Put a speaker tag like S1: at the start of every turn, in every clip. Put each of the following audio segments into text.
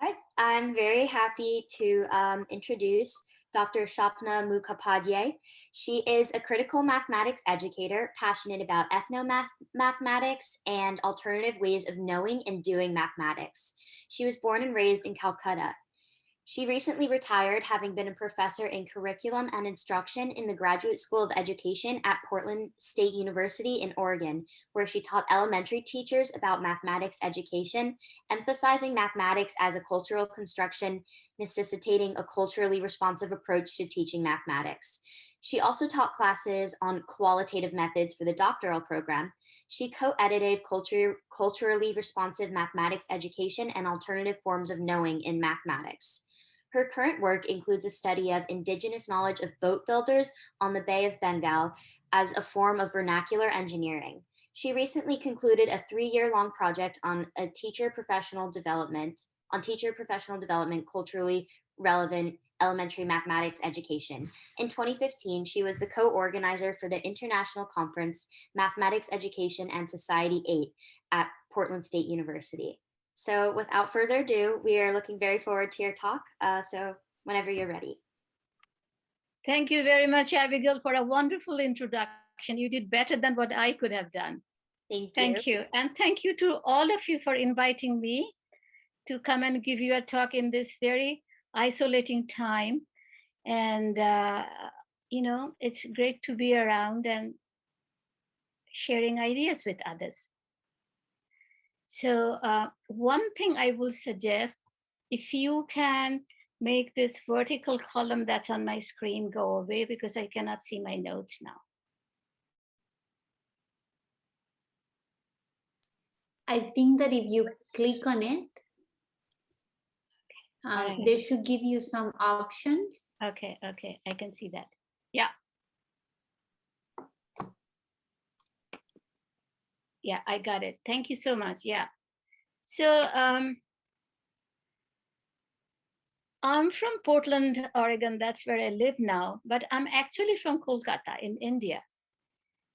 S1: Yes, I'm very happy to introduce Dr. Swapna Mukhopadhyay. She is a critical mathematics educator, passionate about mathematics and alternative ways of knowing and doing mathematics. She was born and raised in Calcutta. She recently retired, having been a professor in curriculum and instruction in the Graduate School of Education at Portland State University in Oregon, where she taught elementary teachers about mathematics education, emphasizing mathematics as a cultural construction, necessitating a culturally responsive approach to teaching mathematics. She also taught classes on qualitative methods for the doctoral program. She co edited Culturally Responsive Mathematics Education and Alternative Forms of Knowing in Mathematics. Her current work includes a study of indigenous knowledge of boat builders on the Bay of Bengal as a form of vernacular engineering. She recently concluded a 3-year-long project teacher professional development, culturally relevant elementary mathematics education. In 2015, she was the co-organizer for the international conference Mathematics Education and Society 8 at Portland State University. So without further ado, we are looking very forward to your talk. So whenever you're ready.
S2: Thank you very much, Abigail, for a wonderful introduction. You did better than what I could have done.
S1: Thank you.
S2: And thank you to all of you for inviting me to come and give you a talk in this very isolating time. And, it's great to be around and sharing ideas with others. So one thing I will suggest, if you can make this vertical column that's on my screen go away, because I cannot see my notes now.
S3: I think that if you click on it, they should give you some options.
S2: Okay, I can see that. Yeah. Yeah, I got it. Thank you so much. Yeah. So I'm from Portland, Oregon. That's where I live now, but I'm actually from Kolkata in India.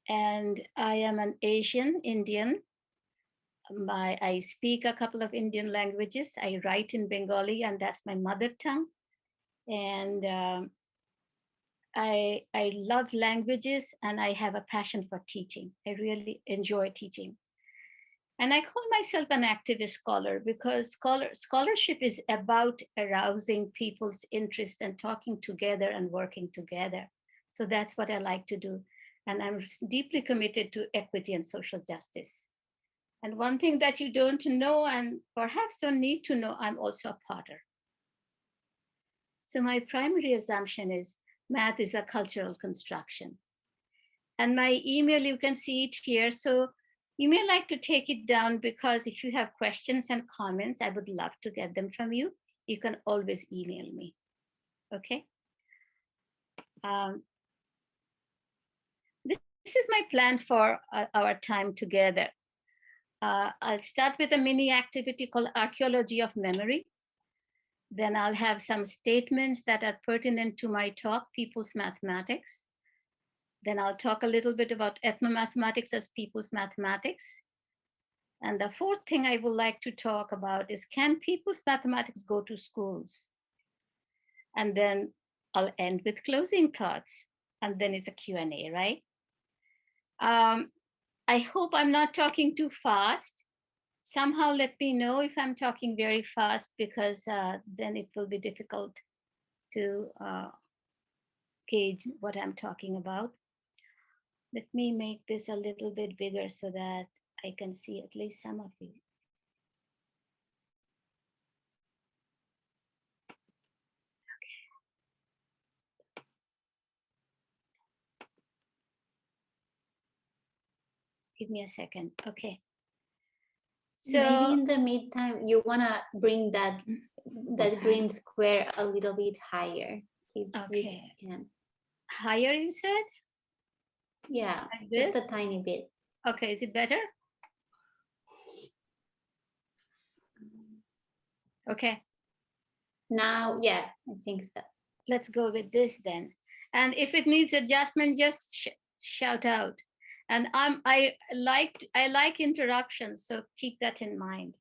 S2: And I am an Asian Indian. I speak a couple of Indian languages. I write in Bengali, and that's my mother tongue. And I love languages, and I have a passion for teaching. I really enjoy teaching. And I call myself an activist scholar because scholarship is about arousing people's interest and talking together and working together. So that's what I like to do. And I'm deeply committed to equity and social justice. And one thing that you don't know and perhaps don't need to know, I'm also a potter. So my primary assumption is math is a cultural construction. And my email, you can see it here. So you may like to take it down because if you have questions and comments, I would love to get them from you. You can always email me. Okay. This is my plan for our time together. I'll start with a mini activity called Archaeology of Memory. Then I'll have some statements that are pertinent to my talk, People's Mathematics. Then I'll talk a little bit about ethnomathematics as people's mathematics. And the fourth thing I would like to talk about is, can people's mathematics go to schools? And then I'll end with closing thoughts. And then it's a Q&A, right? I hope I'm not talking too fast. Somehow let me know if I'm talking very fast, because then it will be difficult to gauge what I'm talking about. Let me make this a little bit bigger so that I can see at least some of you. Okay. Give me a second. Okay.
S3: So maybe in the meantime, you want to bring that green square a little bit higher. If you can.
S2: Higher, you said?
S3: Yeah, like just a tiny bit.
S2: Okay, is it better? Okay.
S3: Now, yeah, I think so.
S2: Let's go with this then. And if it needs adjustment, just shout out. And I like interruptions, so keep that in mind.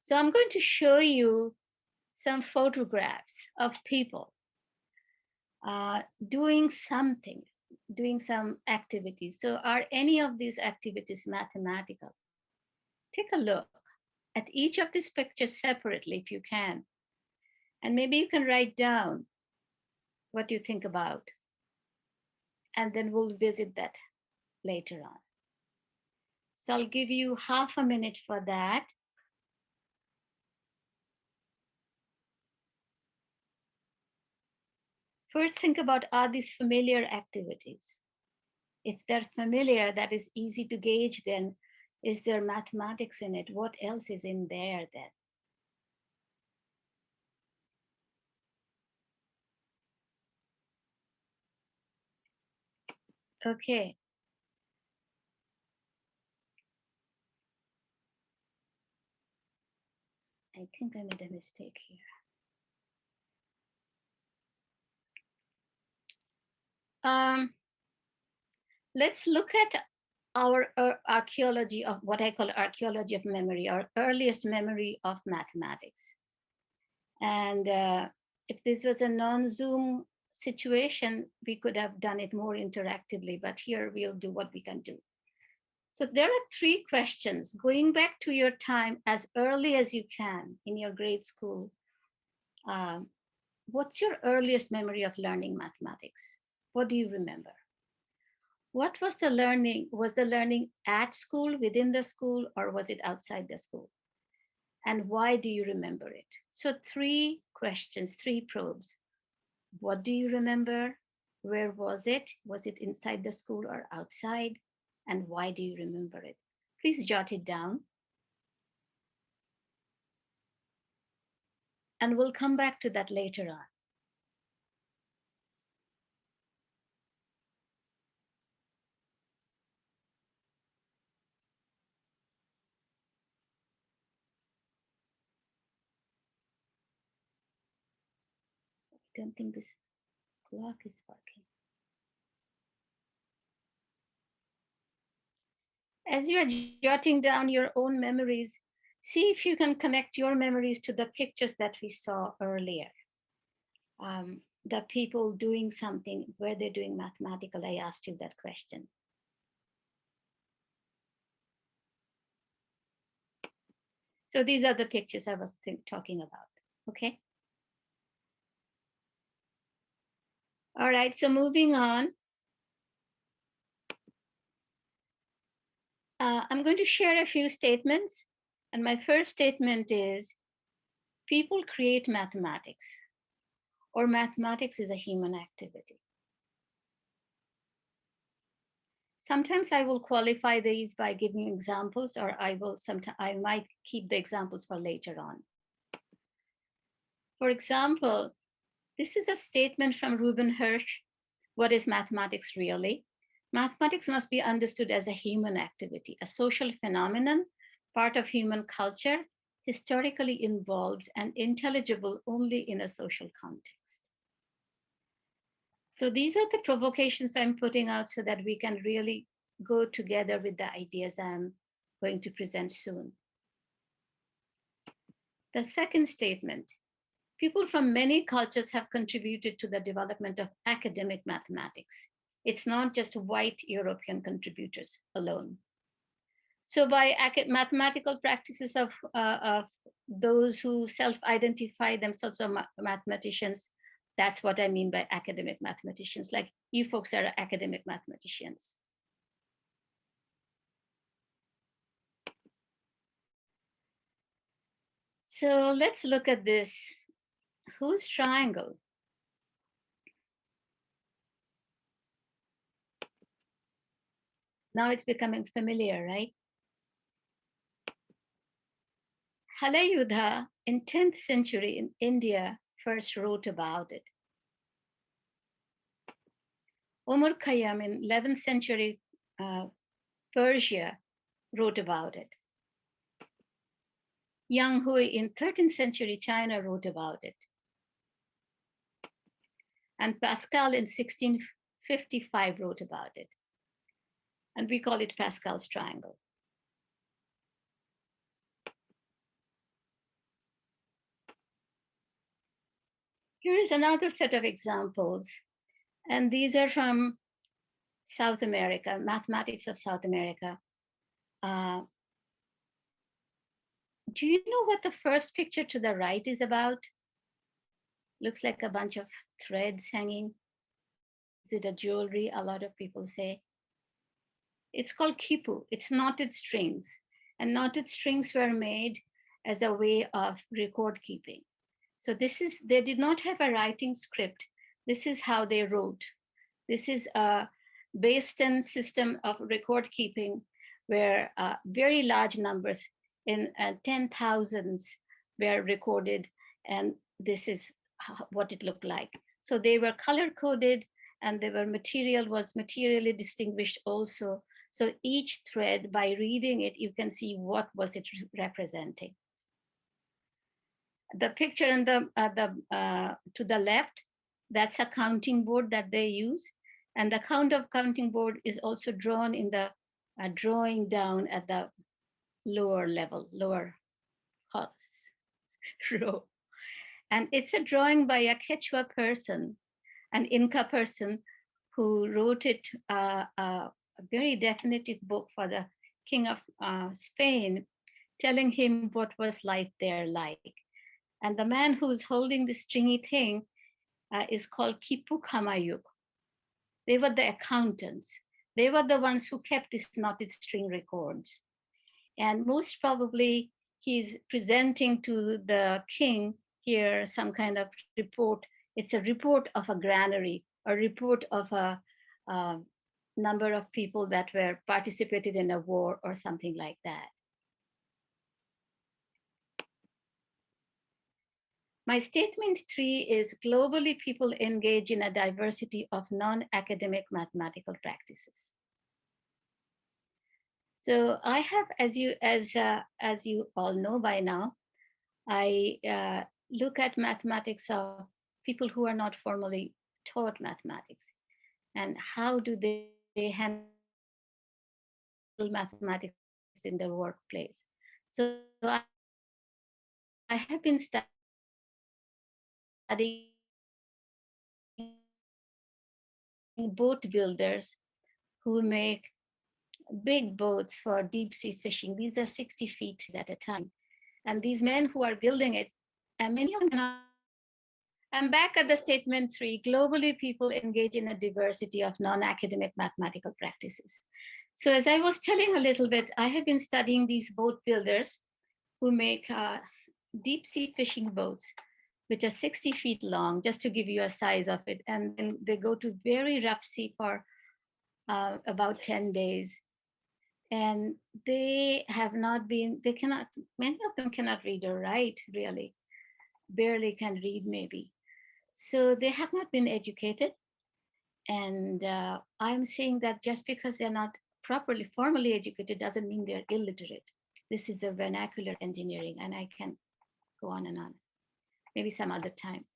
S2: So I'm going to show you some photographs of people doing something, doing some activities. So are any of these activities mathematical? Take a look at each of these pictures separately if you can. And maybe you can write down what you think about. And then we'll visit that later on. So I'll give you half a minute for that. First, think about, are these familiar activities? If they're familiar, that is easy to gauge, then is there mathematics in it? What else is in there then? Okay. I think I made a mistake here. Let's look at our archaeology of what I call archaeology of memory, our earliest memory of mathematics. And if this was a non-Zoom situation, we could have done it more interactively, but here we'll do what we can do. So there are 3 questions going back to your time as early as you can in your grade school. What's your earliest memory of learning mathematics? What do you remember? What was the learning? Was the learning at school, within the school, or was it outside the school? And why do you remember it? So 3 questions, 3 probes. What do you remember? Where was it? Was it inside the school or outside? And why do you remember it? Please jot it down. And we'll come back to that later on. I don't think this clock is working. As you're jotting down your own memories, see if you can connect your memories to the pictures that we saw earlier. The people doing something, were they doing mathematical? I asked you that question. So these are the pictures I was talking about, okay? All right, so moving on. I'm going to share a few statements. And my first statement is, people create mathematics, or mathematics is a human activity. Sometimes I will qualify these by giving examples, or I might keep the examples for later on. For example, this is a statement from Reuben Hirsch. What is mathematics really? Mathematics must be understood as a human activity, a social phenomenon, part of human culture, historically involved and intelligible only in a social context. So these are the provocations I'm putting out so that we can really go together with the ideas I'm going to present soon. The second statement, people from many cultures have contributed to the development of academic mathematics. It's not just white European contributors alone. So by mathematical practices of those who self-identify themselves as mathematicians, that's what I mean by academic mathematicians, like you folks are academic mathematicians. So let's look at this. Whose triangle? Now it's becoming familiar, right? Halayudha in 10th century in India first wrote about it. Omar Khayyam in 11th century Persia wrote about it. Yang Hui in 13th century China wrote about it. And Pascal in 1655 wrote about it. And we call it Pascal's triangle. Here is another set of examples. And these are from South America, mathematics of South America. Do you know what the first picture to the right is about? Looks like a bunch of threads hanging. Is it a jewelry? A lot of people say. It's called kipu. It's knotted strings. And knotted strings were made as a way of record keeping. So they did not have a writing script. This is how they wrote. This is a Bayesian system of record keeping where very large numbers in 10,000s were recorded, and this is what it looked like. So they were color coded, and material was materially distinguished also. So each thread, by reading it, you can see what was it representing. The picture in to the left, that's a counting board that they use. And the counting board is also drawn in the drawing down at the lower level, lower row. And it's a drawing by a Quechua person, an Inca person who wrote it, a very definitive book for the King of Spain, telling him what was life there like. And the man who's holding the stringy thing is called Kipu Kamayuk. They were the accountants. They were the ones who kept these knotted string records. And most probably he's presenting to the king here some kind of report. It's a report of a granary, a report of a number of people that were participated in a war or something like that. My statement 3 is globally people engage in a diversity of non-academic mathematical practices. So I have, as you all know by now, I look at mathematics of people who are not formally taught mathematics, and how do they handle mathematics in their workplace. So I have been studying boat builders who make big boats for deep sea fishing. These are 60 feet at a time. And these men who are building it, and many of them are. I'm back at the statement 3. Globally, people engage in a diversity of non-academic mathematical practices. So as I was telling a little bit, I have been studying these boat builders who make deep sea fishing boats, which are 60 feet long, just to give you a size of it. And then they go to very rough sea for about 10 days. And they have not been, they cannot, many of them cannot read or write, really, barely can read maybe. So they have not been educated. And I'm saying that just because they're not properly formally educated doesn't mean they're illiterate. This is the vernacular engineering, and I can go on and on, maybe some other time.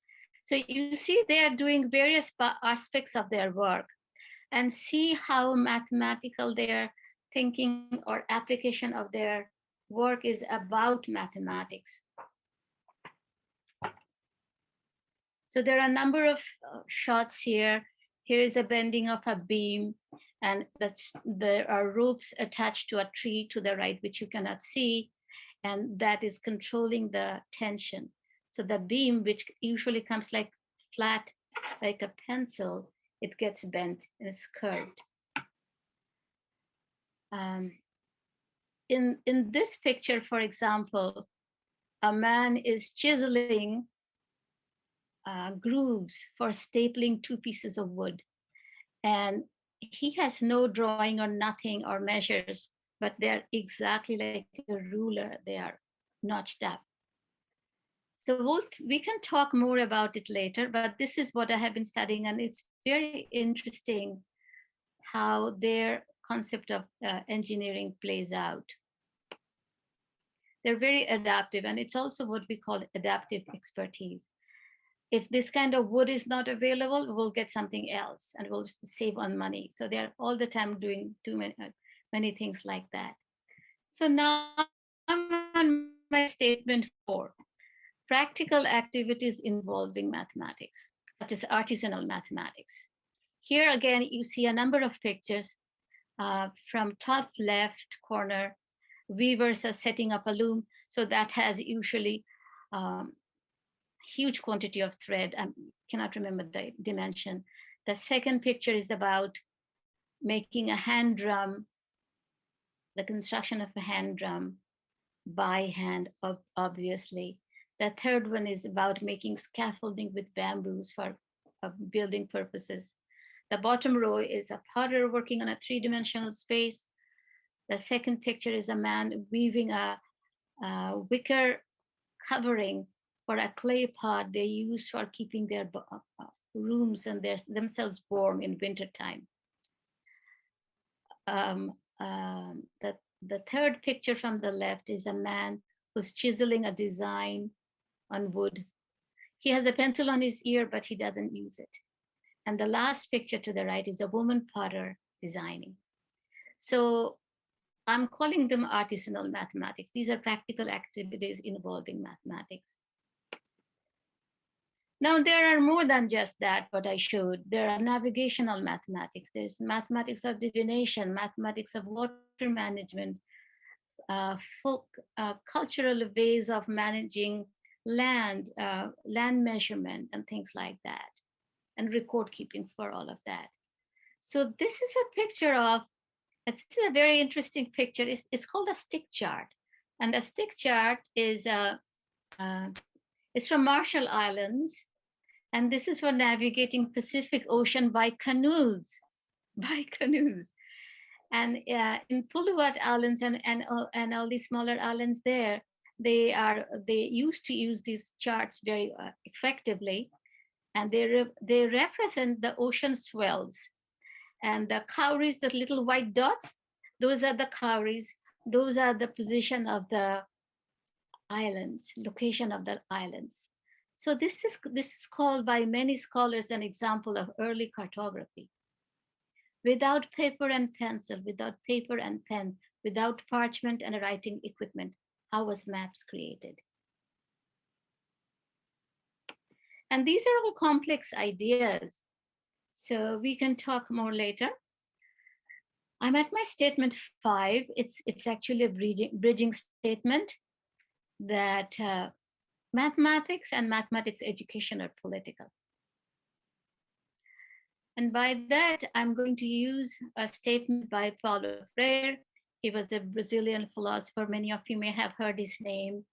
S2: So you see they are doing various aspects of their work, and see how mathematical their thinking or application of their work is about mathematics. So there are a number of shots here. Here is a bending of a beam, and there are ropes attached to a tree to the right, which you cannot see, and that is controlling the tension. So the beam, which usually comes like flat, like a pencil, it gets bent and it's curved. In this picture, for example, a man is chiseling grooves for stapling 2 pieces of wood. And he has no drawing or nothing or measures, but they're exactly like a ruler. They are notched up. So we can talk more about it later, but this is what I have been studying, and it's very interesting how their concept of engineering plays out. They're very adaptive, and it's also what we call adaptive expertise. If this kind of wood is not available, we'll get something else and we'll save on money. So they're all the time doing many things like that. So now I'm on my statement 4. practical activities involving mathematics, such as artisanal mathematics. Here again, you see a number of pictures from top left corner. Weavers are setting up a loom, so that has usually huge quantity of thread. I cannot remember the dimension. The second picture is about making a hand drum, the construction of a hand drum by hand, obviously. The third one is about making scaffolding with bamboos for building purposes. The bottom row is a potter working on a three-dimensional space. The second picture is a man weaving a wicker covering for a clay pot they use for keeping their rooms and themselves warm in wintertime. The third picture from the left is a man who's chiseling a design on wood. He has a pencil on his ear, but he doesn't use it. And the last picture to the right is a woman potter designing. So I'm calling them artisanal mathematics. These are practical activities involving mathematics. Now, there are more than just that, what I showed. There are navigational mathematics. There's mathematics of divination, mathematics of water management, folk cultural ways of managing land, land measurement, and things like that, and record keeping for all of that. So this is a picture of, this is a very interesting picture. It's called a stick chart. And a stick chart is it's from Marshall Islands. And this is for navigating Pacific Ocean by canoes, And in Pulavat Islands and all these smaller islands there, they used to use these charts very effectively, and they represent the ocean swells. And the cowries, the little white dots, those are the cowries. Those are the position of the islands, location of the islands. So this is called by many scholars an example of early cartography. Without paper and pencil, without paper and pen, without parchment and writing equipment, how was maps created? And these are all complex ideas. So we can talk more later. I'm at my statement 5. It's actually a bridging statement that mathematics and mathematics education are political. And by that, I'm going to use a statement by Paulo Freire. He was a Brazilian philosopher. Many of you may have heard his name.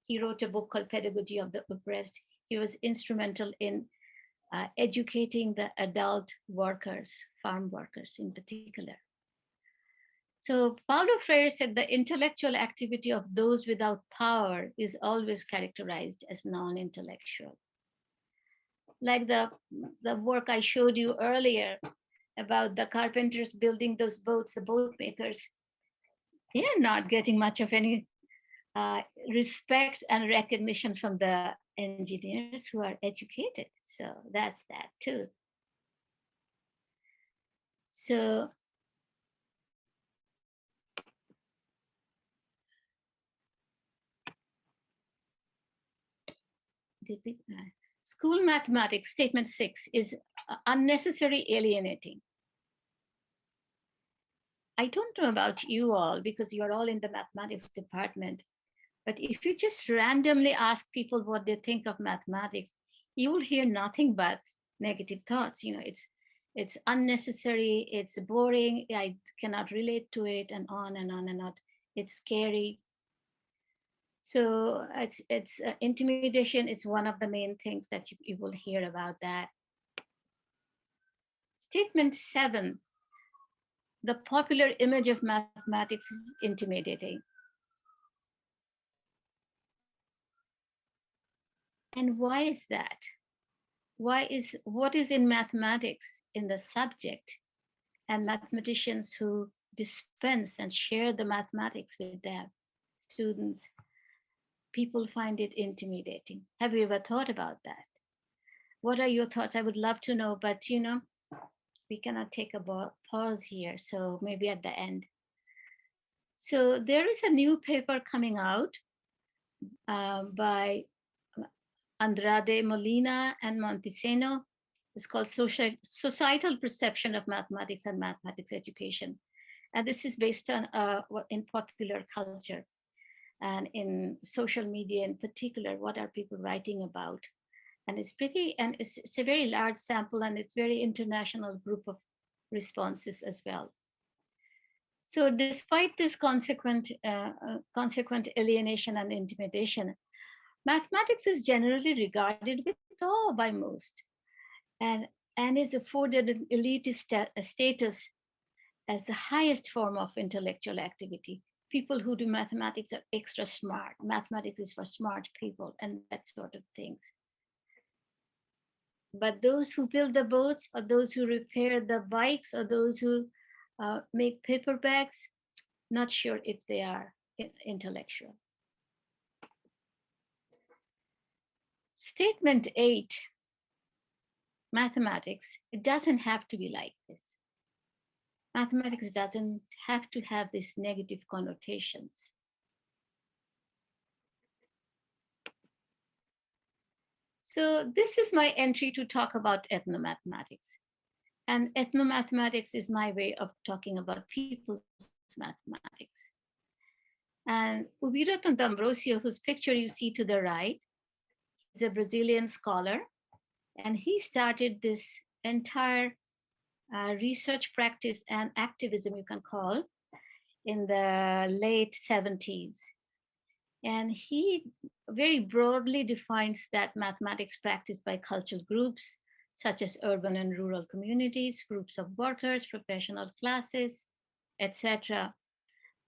S2: He wrote a book called Pedagogy of the Oppressed. He was instrumental in educating the adult workers, farm workers in particular. So Paulo Freire said the intellectual activity of those without power is always characterized as non-intellectual. Like the work I showed you earlier about the carpenters building those boats, the boat makers, they're not getting much of any respect and recognition from the engineers who are educated. So that's that too. So school mathematics, statement 6, is unnecessary alienating. I don't know about you all because you're all in the mathematics department, but if you just randomly ask people what they think of mathematics, you will hear nothing but negative thoughts. You know, it's unnecessary, it's boring, I cannot relate to it, and on and on and on. It's scary. So it's intimidation. It's one of the main things that you will hear about that. Statement 7, the popular image of mathematics is intimidating. And why is that? What is in mathematics in the subject and mathematicians who dispense and share the mathematics with their students? People find it intimidating. Have you ever thought about that? What are your thoughts? I would love to know, but you know, we cannot take a pause here, so maybe at the end. So there is a new paper coming out by Andrade Molina and Montesino. It's called Societal Perception of Mathematics and Mathematics Education. And this is based on in popular culture and in social media in particular, what are people writing about? And it's it's a very large sample, and it's very international group of responses as well. So despite this consequent alienation and intimidation, mathematics is generally regarded with awe by most, and is afforded an elitist status as the highest form of intellectual activity. People who do mathematics are extra smart. Mathematics is for smart people and that sort of things. But those who build the boats, or those who repair the bikes, or those who make paper bags, not sure if they are intellectual. Statement 8, mathematics, it doesn't have to be like this. Mathematics doesn't have to have these negative connotations. So this is my entry to talk about ethnomathematics. And ethnomathematics is my way of talking about people's mathematics. And Ubiratan D'Ambrosio, whose picture you see to the right, is a Brazilian scholar. And he started this entire research practice and activism, you can call, in the late 70s. And he very broadly defines that mathematics practiced by cultural groups, such as urban and rural communities, groups of workers, professional classes, etc.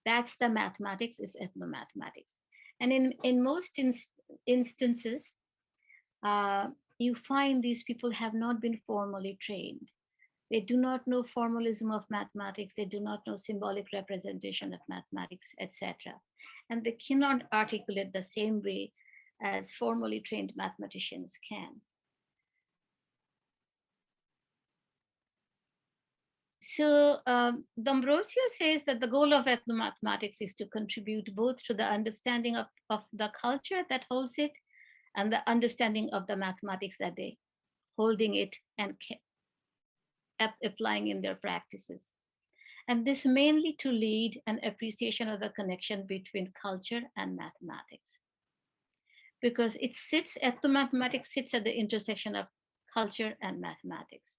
S2: That's the mathematics, is ethnomathematics. And in most instances, you find these people have not been formally trained. They do not know formalism of mathematics. They do not know symbolic representation of mathematics, etc. And they cannot articulate the same way as formally trained mathematicians can. So D'Ambrosio says that the goal of ethnomathematics is to contribute both to the understanding of the culture that holds it and the understanding of the mathematics that they holding it and applying in their practices. And this mainly to lead an appreciation of the connection between culture and mathematics. Because ethnomathematics sits at the intersection of culture and mathematics.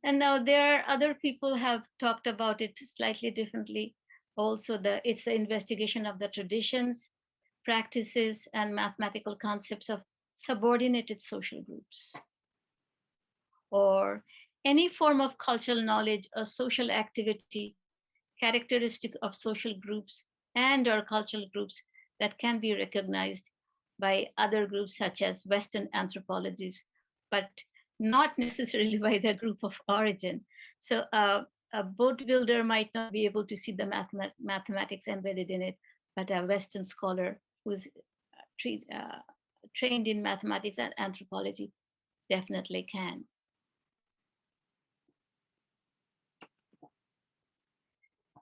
S2: And now there are other people have talked about it slightly differently. Also, it's the investigation of the traditions, practices, and mathematical concepts of subordinated social groups, or any form of cultural knowledge or social activity characteristic of social groups and or cultural groups that can be recognized by other groups such as Western anthropologists, but not necessarily by their group of origin. So a boat builder might not be able to see the mathematics embedded in it, but a Western scholar who's trained in mathematics and anthropology definitely can.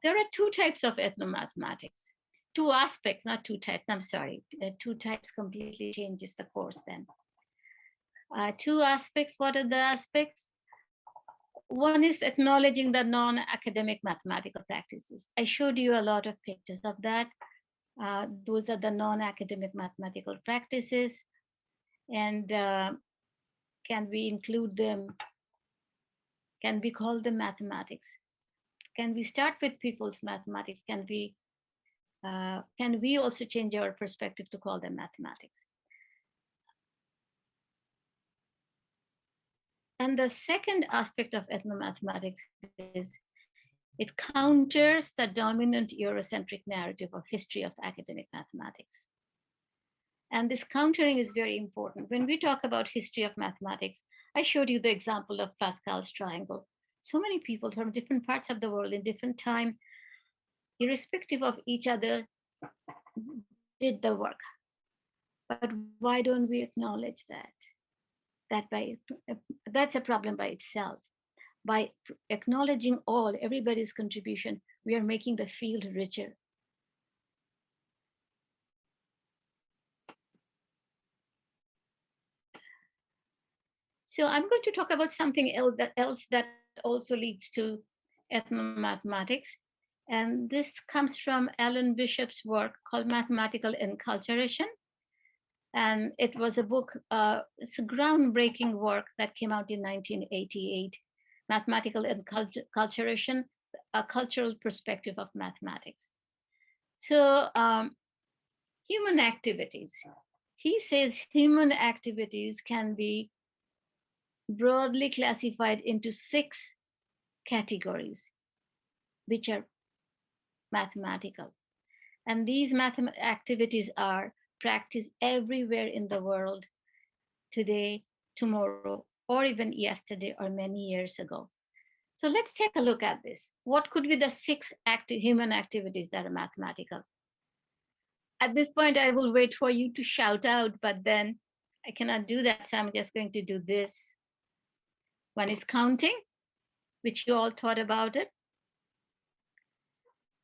S2: There are two types of ethnomathematics, two aspects, not two types, I'm sorry. Two types completely changes the course then. Two aspects, what are the aspects? One is acknowledging the non-academic mathematical practices. I showed you a lot of pictures of that. Those are the non-academic mathematical practices. And can we include them? Can we call them mathematics? Can we start with people's mathematics? Can we also change our perspective to call them mathematics? And the second aspect of ethnomathematics is it counters the dominant Eurocentric narrative of history of academic mathematics. And this countering is very important. When we talk about history of mathematics, I showed you the example of Pascal's triangle. So many people from different parts of the world in different time, irrespective of each other, did the work. But why don't we acknowledge that? That's a problem by itself. By acknowledging everybody's contribution, we are making the field richer. So I'm going to talk about something else that also leads to ethnomathematics. And this comes from Alan Bishop's work called Mathematical Enculturation. And it was a book, it's a groundbreaking work that came out in 1988, Mathematical Enculturation, a cultural perspective of mathematics. So human activities. He says human activities can be broadly classified into 6 categories, which are mathematical. And these activities are practiced everywhere in the world today, tomorrow, or even yesterday or many years ago. So let's take a look at this. What could be the 6 human activities that are mathematical? At this point, I will wait for you to shout out, but then I cannot do that. So I'm just going to do this. One is counting, which you all thought about it.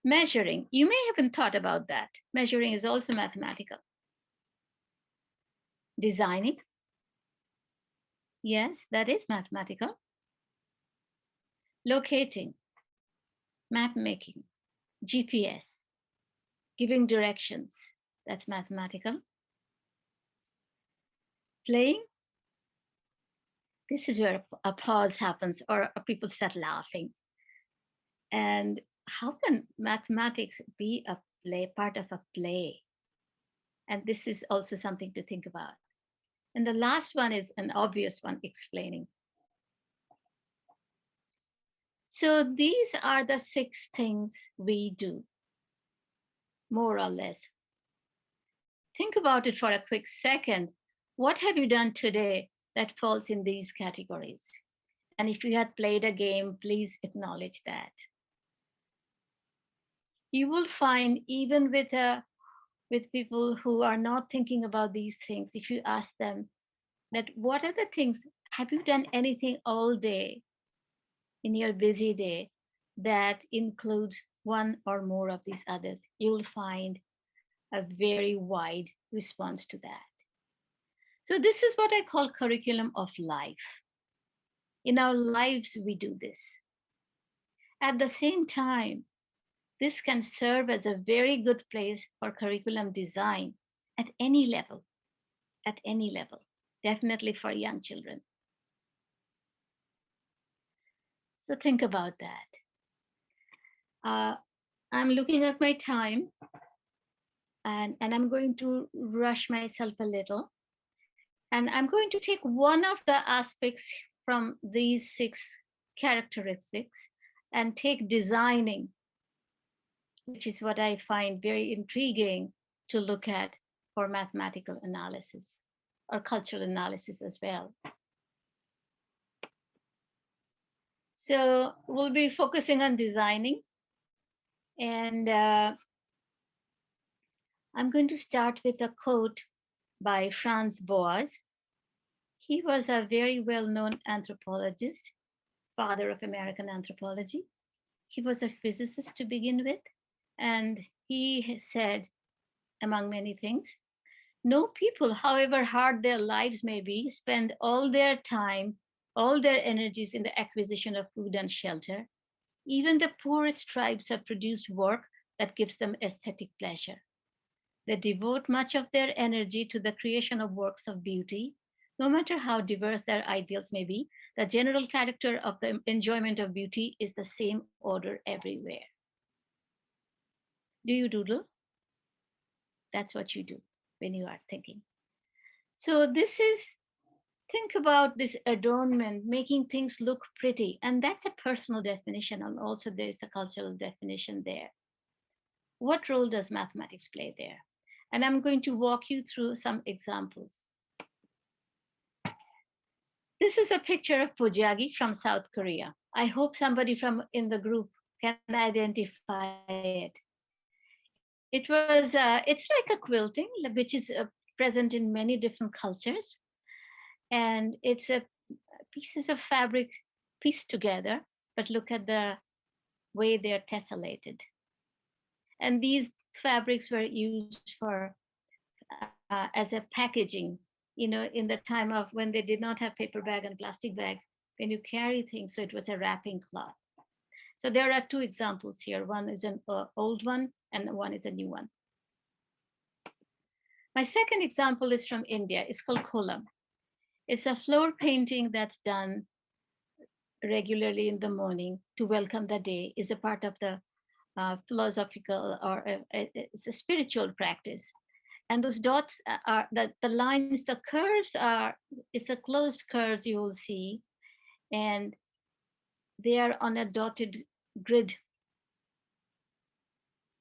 S2: Measuring, you may haven't thought about that. Measuring is also mathematical. Designing, yes, that is mathematical. Locating, map making, GPS, giving directions, that's mathematical. Playing, this is where applause happens or people start laughing. And how can mathematics be a part of a play? And this is also something to think about. And the last one is an obvious one, explaining. So these are the 6 things we do, more or less. Think about it for a quick second. What have you done today that falls in these categories? And if you had played a game, please acknowledge that. You will find even with people who are not thinking about these things, if you ask them that what are the things, have you done anything all day in your busy day that includes one or more of these others, you'll find a very wide response to that. So this is what I call curriculum of life. In our lives, we do this. At the same time, this can serve as a very good place for curriculum design at any level, definitely for young children. So think about that. I'm looking at my time and I'm going to rush myself a little. And I'm going to take one of the aspects from these 6 characteristics and take designing, which is what I find very intriguing to look at for mathematical analysis or cultural analysis as well. So we'll be focusing on designing. And I'm going to start with a quote by Franz Boas. He was a very well-known anthropologist, father of American anthropology. He was a physicist to begin with, and he said, among many things, no people, however hard their lives may be, spend all their time, all their energies in the acquisition of food and shelter. Even the poorest tribes have produced work that gives them aesthetic pleasure. They devote much of their energy to the creation of works of beauty. No matter how diverse their ideals may be, the general character of the enjoyment of beauty is the same order everywhere. Do you doodle? That's what you do when you are thinking. So think about this adornment, making things look pretty. And that's a personal definition. And also there's a cultural definition there. What role does mathematics play there? And I'm going to walk you through some examples. This is a picture of Pojagi from South Korea. I hope somebody from in the group can identify it. It's like a quilting, which is present in many different cultures. And it's a pieces of fabric pieced together, but look at the way they're tessellated. And these fabrics were used for as a packaging in the time of when they did not have paper bag and plastic bags, when you carry things, so it was a wrapping cloth. So there are two examples here. One is an old one and one is a new one. My second example is from India. It's called kolam. It's a floor painting that's done regularly in the morning to welcome the day. Is a part of the philosophical or it's a spiritual practice. And those dots are the lines, the curves are, it's a closed curves you will see, and they are on a dotted grid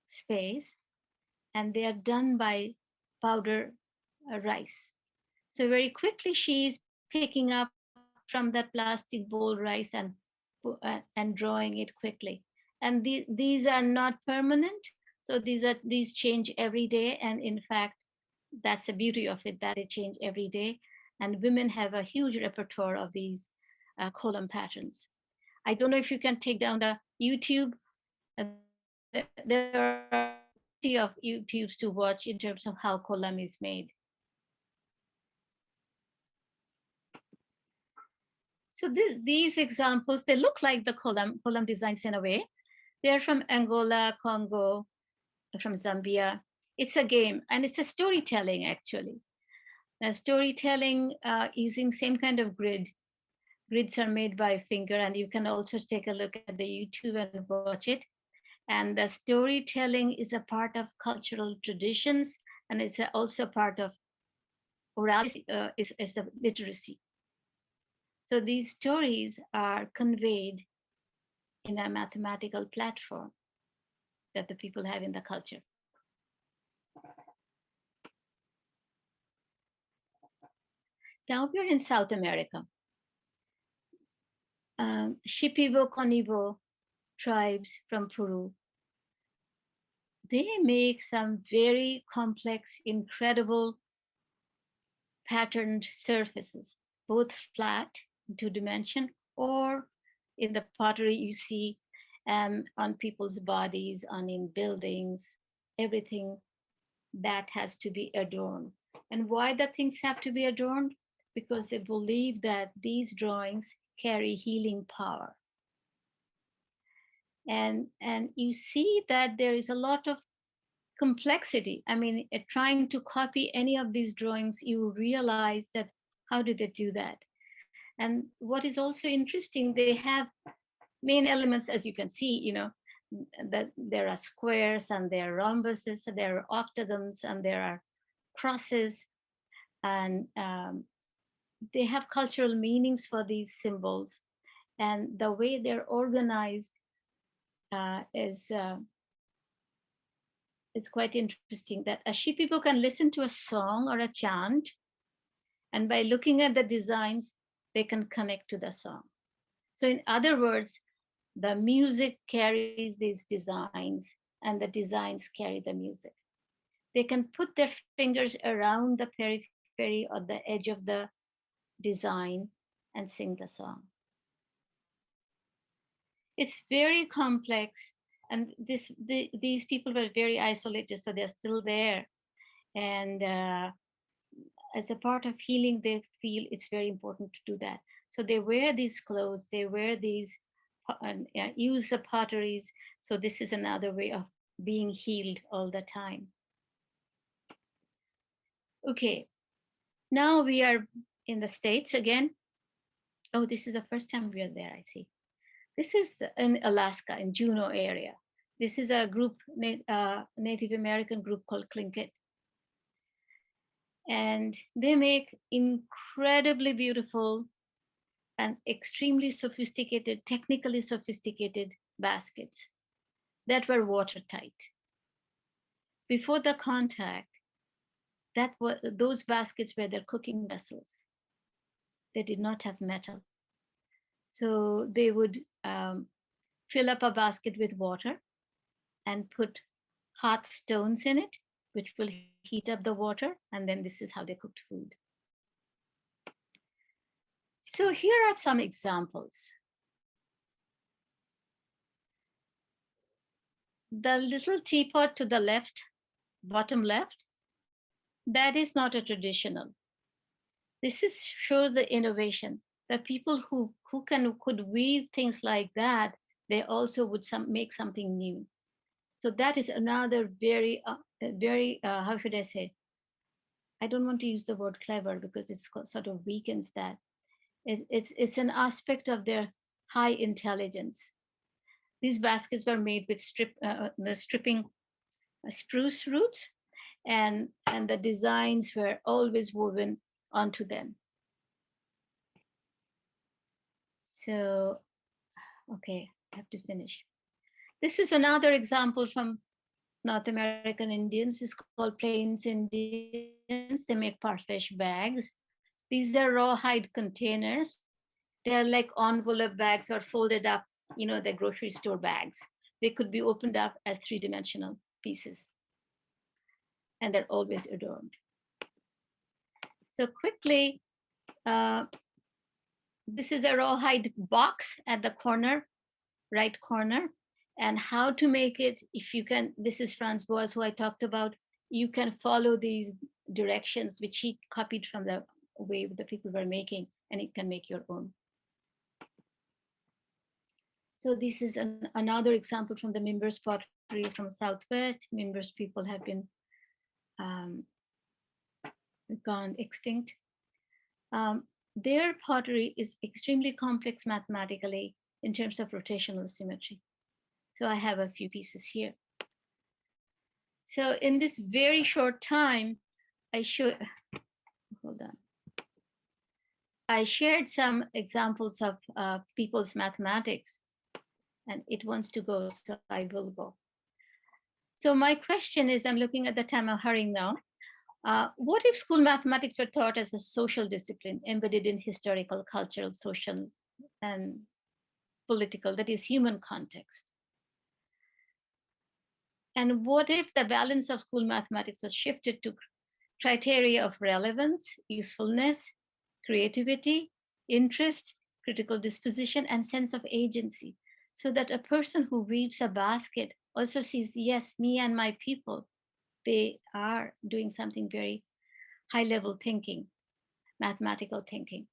S2: space, and they are done by powder rice. So very quickly she's picking up from that plastic bowl rice and drawing it quickly. And these are not permanent, so these change every day. And in fact, that's the beauty of it, that they change every day. And women have a huge repertoire of these column patterns. I don't know if you can take down the YouTube. There are plenty of YouTubes to watch in terms of how column is made. So these examples, they look like the column designs in a way. They're from Angola, Congo, from Zambia. It's a game and it's a storytelling actually. Storytelling using same kind of grid. Grids are made by finger, and you can also take a look at the YouTube and watch it. And the storytelling is a part of cultural traditions, and it's also part of orality, is a literacy. So these stories are conveyed in a mathematical platform that the people have in the culture. Now we're in South America. Shipibo Conibo tribes from Peru. They make some very complex, incredible patterned surfaces, both flat, two dimension, or in the pottery you see on people's bodies, in buildings, everything that has to be adorned. And why the things have to be adorned? Because they believe that these drawings carry healing power. And you see that there is a lot of complexity. I mean, trying to copy any of these drawings, you realize that how did they do that? And what is also interesting, they have main elements, as you can see, that there are squares and there are rhombuses, there are octagons, and there are crosses, and they have cultural meanings for these symbols. And the way they're organized is it's quite interesting that a Shipibo can listen to a song or a chant, and by looking at the designs, they can connect to the song. So in other words, the music carries these designs and the designs carry the music. They can put their fingers around the periphery or the edge of the design and sing the song. It's very complex, and these people were very isolated, so they're still there. And as a part of healing, they feel it's very important to do that. So they wear these clothes, they wear these, use the potteries. So this is another way of being healed all the time. Okay, now we are in the States again. Oh, this is the first time we are there, I see. This is in Alaska, in Juneau area. This is a group, Native American group called Tlingit. And they make incredibly beautiful and extremely sophisticated, technically sophisticated baskets that were watertight. Before the contact, those baskets were their cooking vessels. They did not have metal. So they would fill up a basket with water and put hot stones in it, which will heat up the water, and then this is how they cooked food. So here are some examples. The little teapot to the left, bottom left, that is not a traditional. This shows the innovation. The people who could weave things like that, they also would make something new. So that is another very how should I say? I don't want to use the word clever because it sort of weakens that. It's an aspect of their high intelligence. These baskets were made with the stripping spruce roots, and the designs were always woven onto them. So, okay, I have to finish. This is another example from North American Indians. It's called Plains Indians. They make parfish bags. These are rawhide containers. They are like envelope bags or folded up, the grocery store bags. They could be opened up as three-dimensional pieces, and they're always adorned. So quickly, this is a rawhide box at the corner, right corner. And how to make it, if you can, this is Franz Boas, who I talked about. You can follow these directions, which he copied from the way the people were making, and you can make your own. So this is another example from the Mimbers pottery from Southwest. Mimbers people have been gone extinct. Their pottery is extremely complex mathematically in terms of rotational symmetry. So I have a few pieces here. So in this very short time, hold on. I shared some examples of people's mathematics, and it wants to go, so I will go. So my question is, I'm looking at the time, I'm hurrying now. What if school mathematics were taught as a social discipline embedded in historical, cultural, social, and political, that is human context? And what if the balance of school mathematics was shifted to criteria of relevance, usefulness, creativity, interest, critical disposition, and sense of agency, so that a person who weaves a basket also sees, yes, me and my people, they are doing something very high level thinking, mathematical thinking.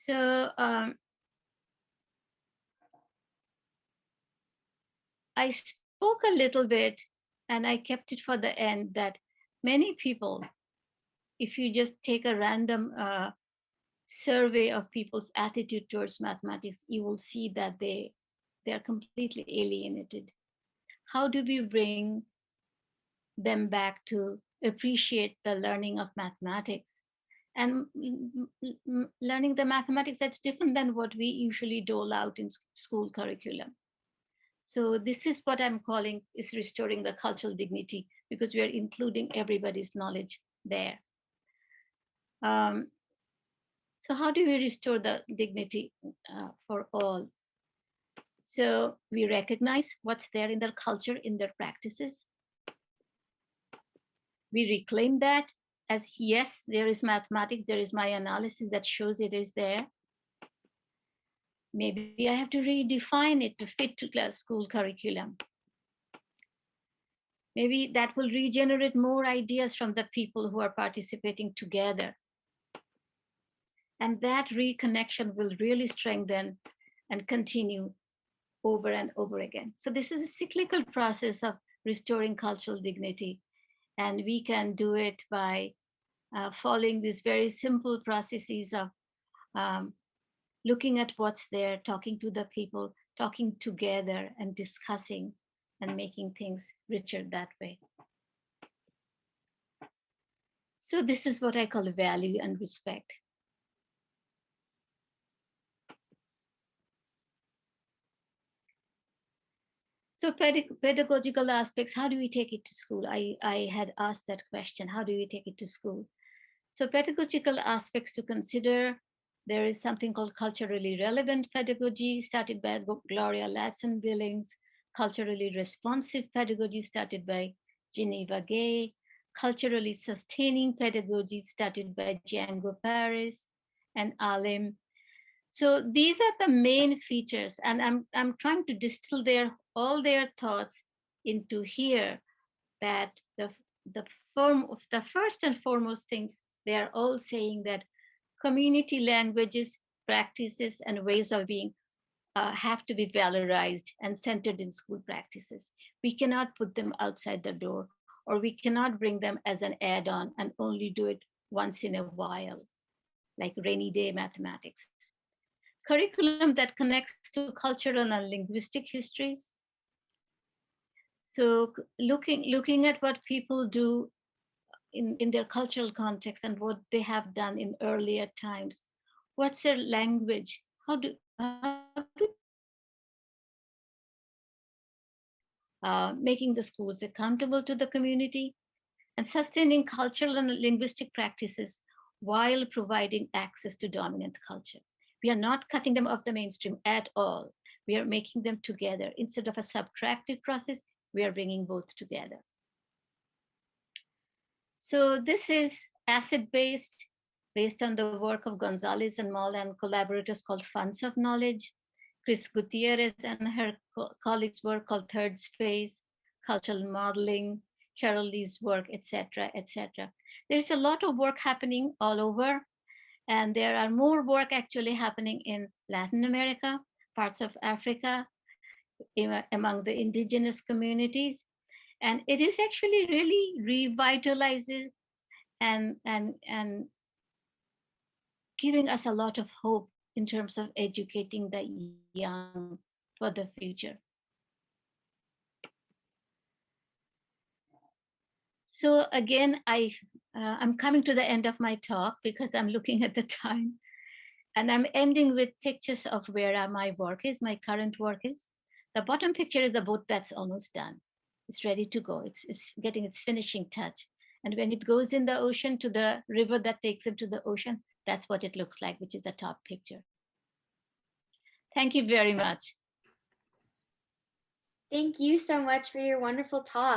S2: So I spoke a little bit, and I kept it for the end, that many people, if you just take a random survey of people's attitude towards mathematics, you will see that they're completely alienated. How do we bring them back to appreciate the learning of mathematics? And learning the mathematics that's different than what we usually dole out in school curriculum. So this is what I'm calling is restoring the cultural dignity, because we are including everybody's knowledge there. So how do we restore the dignity for all? So we recognize what's there in their culture, in their practices. We reclaim that as, yes, there is mathematics, there is my analysis that shows it is there. Maybe I have to redefine it to fit to the school curriculum. Maybe that will regenerate more ideas from the people who are participating together. And that reconnection will really strengthen and continue over and over again. So this is a cyclical process of restoring cultural dignity. And we can do it by following these very simple processes of looking at what's there, talking to the people, talking together and discussing and making things richer that way. So this is what I call value and respect. So pedagogical aspects, how do we take it to school? I had asked that question, how do we take it to school? So pedagogical aspects to consider, there is something called culturally relevant pedagogy, started by Gloria Ladson-Billings, culturally responsive pedagogy, started by Geneva Gay, culturally sustaining pedagogy, started by Django Paris and Alim, So these are the main features, and I'm trying to distill all their thoughts into here, that the the first and foremost things, they are all saying that community languages, practices, and ways of being have to be valorized and centered in school practices. We cannot put them outside the door, or we cannot bring them as an add-on and only do it once in a while, like rainy day mathematics. Curriculum that connects to cultural and linguistic histories. So looking at what people do in their cultural context and what they have done in earlier times. What's their language? Making the schools accountable to the community and sustaining cultural and linguistic practices while providing access to dominant culture. We are not cutting them off the mainstream at all. We are making them together. Instead of a subtractive process, we are bringing both together. So this is asset-based, based on the work of Gonzalez and Moll and collaborators called Funds of Knowledge. Chris Gutierrez and her colleagues' work called Third Space, Cultural Modeling, Carol Lee's work, etc., etc. There's a lot of work happening all over, and there are more work actually happening in Latin America, parts of Africa, among the indigenous communities. And it is actually really revitalizes and giving us a lot of hope in terms of educating the young for the future. So again, I'm coming to the end of my talk because I'm looking at the time, and I'm ending with pictures of where my work is, my current work is. The bottom picture is the boat that's almost done. It's ready to go. It's getting its finishing touch. And when it goes in the ocean to the river that takes it to the ocean, that's what it looks like, which is the top picture. Thank you very much.
S1: Thank you so much for your wonderful talk.